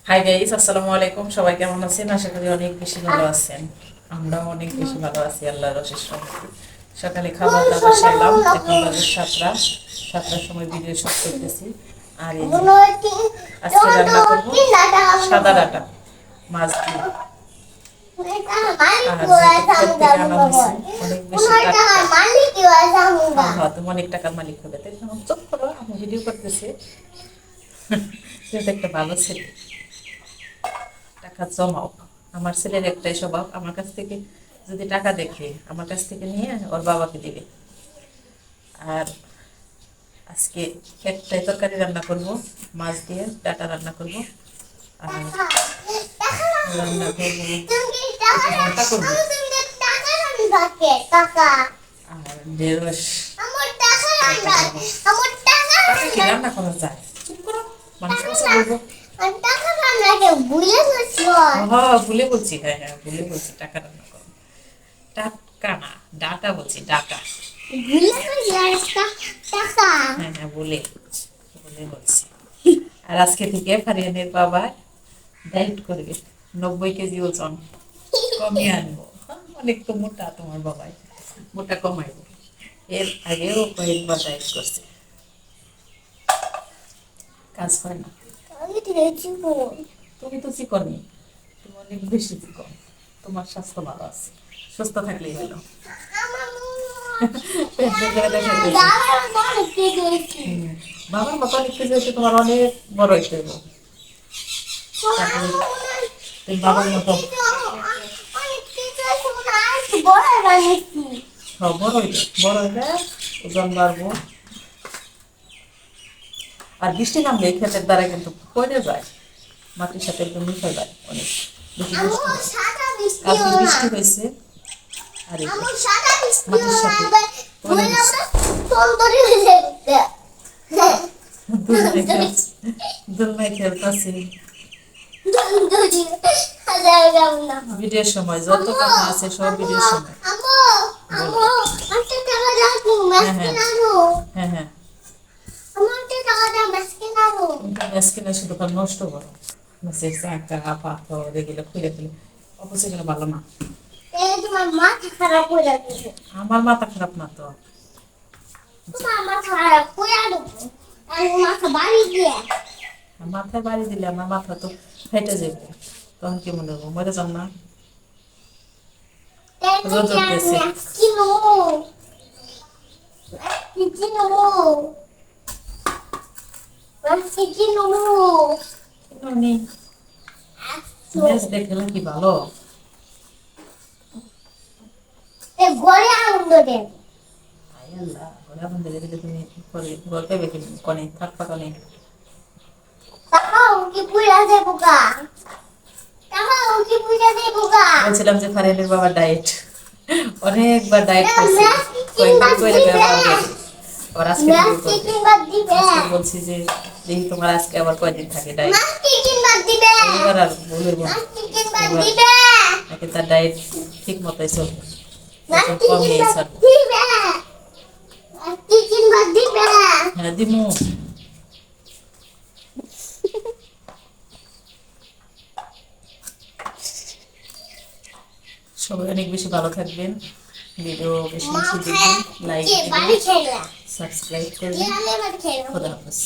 Hi guys, আসসালামু আলাইকুম। সবাই কেমন আছেন? আশা করি অনেক বেশি ভালো আছেন। আমরাও অনেক বেশি ভালো আছি আল্লাহর অশেষ রহমতে। সকালে খাবার দাবার সারলাম, এখন বাজে 7টার সময় ভিডিও শুট করতেছি। আর এই যে আজকে রান্না করবো সাদা ডাটা মাছ দিয়ে। আর যেহেতু ক্ষেত থেকে আনা হয়েছে অনেক বেশি টাটকা, হ্যাঁ তুমি অনেক টাকার মালিক হবে। তাই চুপ করো, আমি ভিডিও করতেছি। যেহেতু একটা ভালো ছেলে, টাকা জমাও। আমার ছেলের একটাই স্বভাব, আমার কাছ থেকে যদি টাকা দেখে আমার কাছ থেকে নিয়ে ওর বাবাকে দিবে। আর আজকে একটাই তরকারি রান্না করব, মাছ দিয়ে ডাটা রান্না করব। আর রান্না করবো ভর্তা করবো। আর ঢেঁড়স কি রান্না করা যায়? চুপ করো, মানুষ কথা বলবো। ভুলে বলছি, হ্যাঁ হ্যাঁ ভুলে বলছি, টাকা রান্না করো। টাকা না, ডাটা বলছি, ডাটা। হ্যাঁ হ্যাঁ বলে বলে বলছি। আর আজকে থেকে ফারিয়ানের বাবা ডায়েট করবে, 90 কেজি ওজন কমিয়ে আনবো। অনেক তো মোটা তোমার বাবাই, মোটা কমাইবো। এর আগেও কয়েকবার ডায়েট করছে, কাজ হয় না। তুমি তো চিকনি, তুমি অনেক বেশি চিকন। তোমার স্বাস্থ্য ভালো আছে, সুস্থ থাকলেই হলো। বাবার মতো লিখতে চাইছে, তোমার অনেক বড় হইতে হবে। তুমি বাবার মতো বড় হইলে ওজন বাড়বো। আর বৃষ্টি নামলে ক্ষেতের দ্বারা কিন্তু পড়ে যায়, মাটির সাথে একদম মিশে যায়, অনেক বেশি কালকে বৃষ্টি হয়েছে। আর মাটির সাথে দোলনায় খেলতেছি। ভিডিওর সময় যত কথা আছে সব ভিডিওর সময়। হ্যাঁ হ্যাঁ স্কিনে শুধু নষ্ট করো, পাথর এগুলো খুলে খুলে, অবশ্যই এগুলো ভালো না। আমার মাথা খারাপ না তো, মাথায় বাড়ি দিলে আমার মাথা তো ফেটে যাবে, তখন কি মনে হবো? মরে যান না। রোদ উঠতেছে, দেখলে কি ভালো ঘরে আনন্দ দেন। ঘরে আনন্দ দিলে তুমি ঘর পেবে কি কনে থাকবা কনে? বলছিলাম যে ফারিনের বাবা ডায়েট, অনেকবার ডায়েট করছে, কয়েকবার করে আবার আজকে বলছি যে দেখি তোমার আজকে আবার কয়দিন থাকে ডায়েট। এবার আর বলবো নাকি তার ডায়েট ঠিক মতোই চলবে, কমিয়ে চলবে। হ্যাঁ দিমু। সবাই অনেক বেশি ভালো থাকবেন, ভিডিও বেশি বেশি দেখবেন, লাইক দিবেন, সাবস্ক্রাইব করবেন। খোদা হাফেজ।